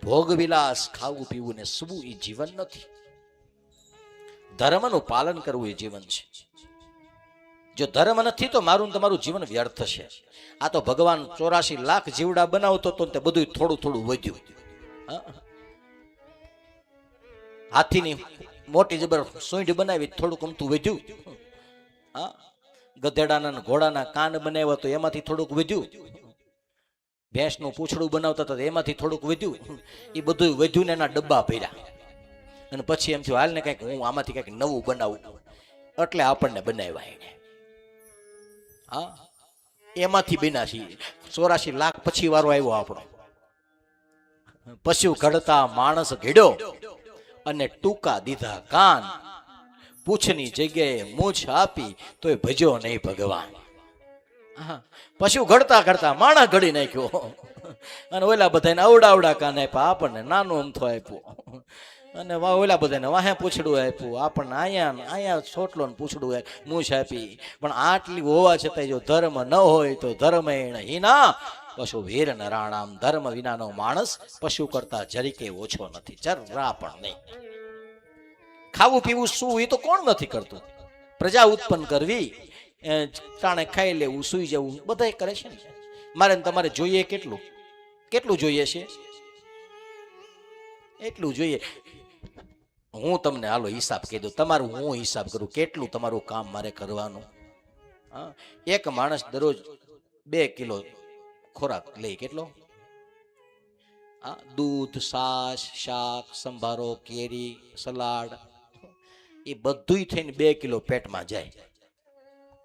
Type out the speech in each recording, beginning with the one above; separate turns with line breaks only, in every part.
ભોગ વિલાસ ખાવું પીવું ને સૂવું એ જીવન નથી. ધર્મનું પાલન કરવું એ જીવન છે. જો ધર્મ નથી તો મારું તમારું જીવન વ્યર્થ છે. આ તો ભગવાન 84 લાખ જીવડા બનાવતો તો તે બધું થોડું થોડું વધ્યું. હાથીની મોટી જબર સોંઢ બનાવી થોડુંક અમતું વધ્યું. ગધેડાના ઘોડાના કાન બનાવ્યા તો એમાંથી થોડુંક વધ્યું. ભેંસનું પૂંછડું બનાવતા હતા એમાંથી થોડુંક વધ્યું. એ બધું વધ્યું ને એના ડબ્બા ભર્યા. અને પછી એમ થયું હાલ ને કંઈક હું આમાંથી કંઈક નવું બનાવું, એટલે આપણને બનાવ્યા એને. એમાંથી બન્યા છીએ. 84 લાખ પછી વારો આવ્યો આપણો. પશુ ઘડતા માણસ ઘડ્યો અને ટૂંકા દીધા કાન. પૂછની જગ્યાએ મૂછ આપી તોય ભજ્યો નહીં ભગવાન. પશુ ઘડતા ઘડતા માણસ ઘડી નાખ્યો અને ઓલા બધાને અવડાવડા કાન આપ્યા, આપણને નાનું અમથો આપ્યો. અને ઓલા બધાને વાહે પૂછડું આપ્યું, આપણને અહીંયા છોટલો ને પૂછડું મૂછ આપી. પણ આટલી હોવા છતાં જો ધર્મ ન હોય તો ધર્મ હીના પશુ વીર નરાણામ. ધર્મ વિનાનો માણસ પશુ કરતા જરીકે ઓછો નથી, જરા પણ નહીં. ખાવું પીવું શું એ તો કોણ નથી કરતું? પ્રજા ઉત્પન્ન કરવી, ટાણે ખાઈ લેવું, સુઈ જવું, બધા કરે છે ને. મારે તમારે જોઈએ કેટલું કેટલું જોઈએ છે? એટલું જોઈએ. હું તમને હાલો હિસાબ કહી દઉં, તમારું હું હિસાબ કરું કેટલું તમારું કામ મારે કરવાનું. એક માણસ દરરોજ 2 કિલો ખોરાક લે. કેટલો? દૂધ, છાશ, શાક, સંભારો, કેરી, સલાડ, એ બધું થઈને 2 કિલો પેટમાં જાય.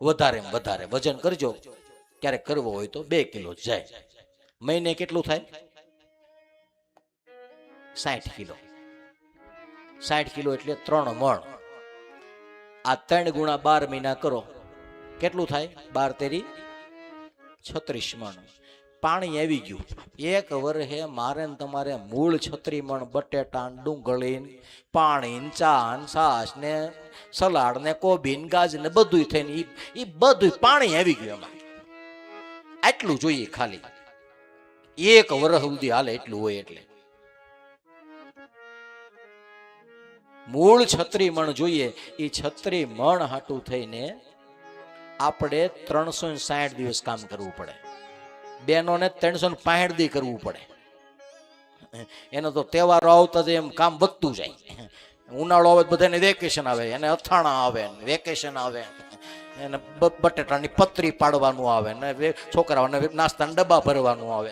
વધારે વધારે વજન કરજો, ક્યારેક કરવો હોય તો 2 કિલો જાય. મહિને કેટલું થાય? 60 કિલો. 60 કિલો એટલે 3 મણ. આ 3 ગુણા 12 મહિના કરો, કેટલું થાય? 12 × 3 = 36 મણ. પાણી આવી ગયું. એક વર્ષે મારે તમારે મૂળ 36 મણ બટેટા, ડુંગળી, પાણી, ચા, છાશ ને સલાડ ને કોબી ને ગાજર ને બધું થઈને એ બધું પાણી આવી ગયું એમાં. આટલું જોઈએ ખાલી. એક વર્ષ સુધી હાલે એટલું હોય. એટલે મૂળ 36 મણ જોઈએ. એ 36 મણ હાટું થઈને આપણે 360 દિવસ કામ કરવું પડે. બેનોને 365 દી કરવું પડે. એનો તો તહેવારો આવતા એમ કામ વધતું જાય. ઉનાળો આવે બધાને વેકેશન આવે, એને અથાણા આવે, વેકેશન આવે, એને બટેટાની પતરી પાડવાનું આવે ને છોકરાઓને નાસ્તાના ડબ્બા ભરવાનું આવે.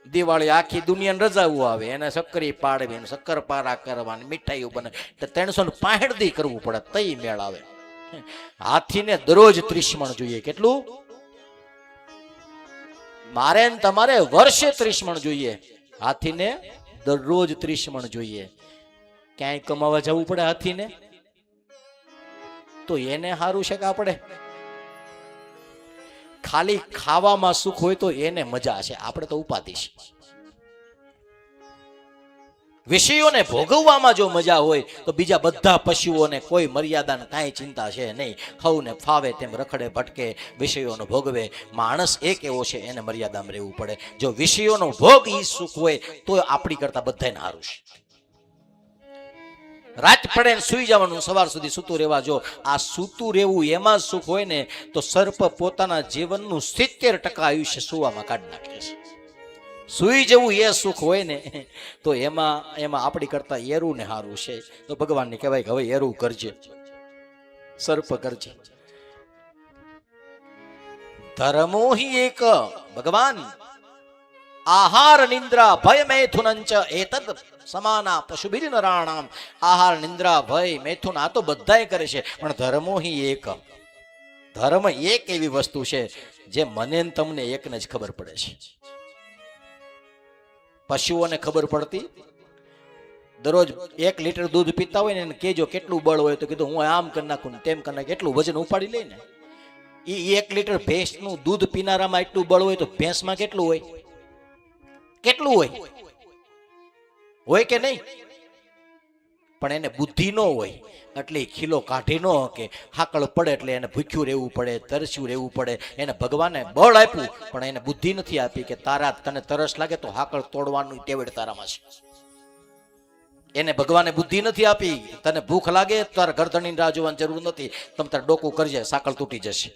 દિવાળી આખી દુનિયાને રજાઓ આવે, એને શક્કરી પાડવી, શક્કરપારા કરવાની, મીઠાઈઓ બને. 365 દી કરવું પડે તઈ મેળ આવે. હાથીને દરરોજ 30 મણ જોઈએ. કેટલું? મારે તમારે વર્ષે 30 મણ જોઈએ. હાથીને દરરોજ 30 મણ જોઈએ. ક્યાંય કમાવા જવું પડે હાથીને? તો એને સારું છે કે આપણે? ખાલી ખાવામાં સુખ હોય તો એને મજા છે, આપણે તો ઉપાધિ છે. વિષયોને ભોગવવામાં જો મજા હોય તો બીજા બધા પશુઓને કોઈ મર્યાદાને કાંઈ ચિંતા છે નહીં. ખવને ફાવે તેમ રખડે ભટકે, વિષયોનો ભોગવે. માણસ એક એવો છે એને મર્યાદામાં રહેવું પડે. જો વિષયોનો ભોગ ઈ સુખ હોય તો આપણી કરતા બધાને સારું છે. રાત પડે ને સુઈ જવાનું, સવાર સુધી સૂતું રહેવા. જો આ સૂતું રહેવું એમાં સુખ હોય ને તો સર્પ પોતાના જીવનનું 70% આયુષ્ય સુવામાં કાઢી નાખે છે. સુઈ જવું એ સુખ હોય ને તો એમાં આપણી કરતા એરું ને સારું છે. તો ભગવાનને કહેવાય કે હવે એરું કરજે, સર્પ કરજે. ધર્મો હિ એક. ભગવાન આહાર નિંદ્રા ભય મૈથુનંચ એતદ સમાના પશુભિર નરાણામ. આહાર નિંદ્રા ભય મૈથુન આ તો બધાય કરે છે, પણ ધર્મો હિ એક. ધર્મ એક એવી વસ્તુ છે જે મને તમને એકને જ ખબર પડે છે. પશુઓને ખબર પડતી? દરરોજ 1 લીટર દૂધ પીતા હોય ને એને કેજો કેટલું બળ હોય, તો કીધું હું આમ કરી નાખું તેમ કરી નાખું, એટલું વજન ઉપાડી લે ને. એ 1 લીટર ભેંસનું દૂધ પીનારામાં એટલું બળ હોય તો ભેંસમાં કેટલું હોય? કેટલું હોય? હોય કે નહીં? પણ એને બુદ્ધિ ન હોય એટલે એ ખીલો કાઢી ન કે હાકળ પડે એટલે એને ભૂખ્યું રહેવું પડે, તરસ્યું રહેવું પડે. એને ભગવાને બળ આપ્યું પણ એને બુદ્ધિ નથી આપી કે તારા તને તરસ લાગે તો હાકળ તોડવાનું ટેવડ તારામાં છે. એને ભગવાને બુદ્ધિ નથી આપી. તને ભૂખ લાગે તારા ગરદણીની રાહ જોવાની જરૂર નથી. તમે તાર ડોકું કરજે, સાકળ તૂટી જશે.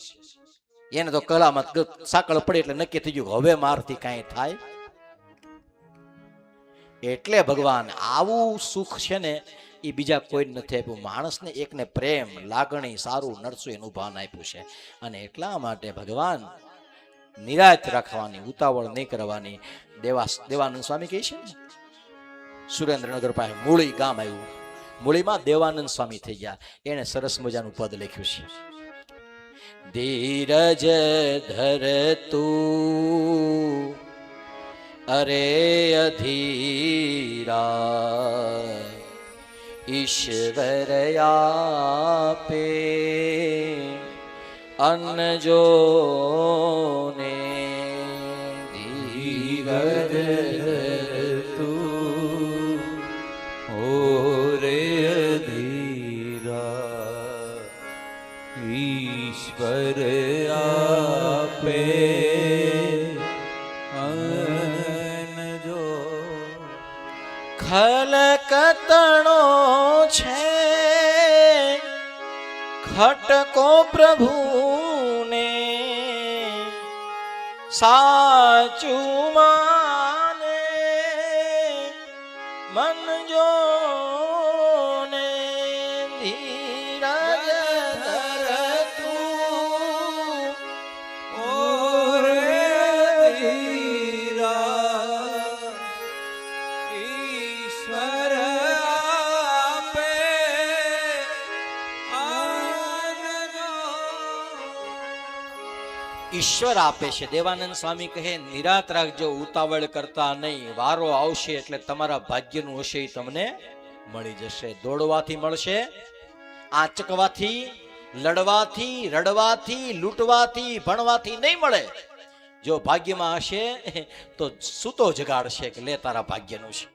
એને તો કલામાં સાકળ પડી એટલે નક્કી થઈ ગયું હવે મારથી કાંઈ થાય. એટલે ભગવાન આવું સુખ છે ને એ બીજા કોઈ નથી આપ્યું. માણસને એકને પ્રેમ, લાગણી, સારું નરસું એનું ભાન આપ્યું છે. અને એટલા માટે ભગવાન નિરાત રાખવાની, ઉતાવળ નહીં કરવાની. દેવાનંદ સ્વામી કહે છે ને, સુરેન્દ્રનગર પાસે મૂળી ગામ આવ્યું, મૂળીમાં દેવાનંદ સ્વામી થઈ ગયા. એને સરસ મજાનું પદ લખ્યું છે. ધીરજ ધર તું અરે અધીરા, ઈશ્વર આપે અન્ન જો ને. ધીરજ ધર તું
ઓરે અધીરા, ઈશ્વર આપે
ખલકતણો છે ખટકો પ્રભુને, સાચું માને મન જો ને. ધીરજ ધર તું
ઓરે અધીરા, ઈશ્વર આપે આનંદો.
ઈશ્વર આપે છે. દેવાનંદ સ્વામી કહે નિરાત રાખજો, ઉતાવળ કરતા નહીં. વારો આવશે એટલે તમારા ભાગ્યનું હશે એ તમને મળી જશે. દોડવાથી મળશે, આંચકવાથી, લડવાથી, રડવાથી, લૂંટવાથી, ભણવાથી નહીં મળે. જો ભાગ્યમાં હશે તો સૂતો જગાડશે કે લે તારા ભાગ્યનું છે.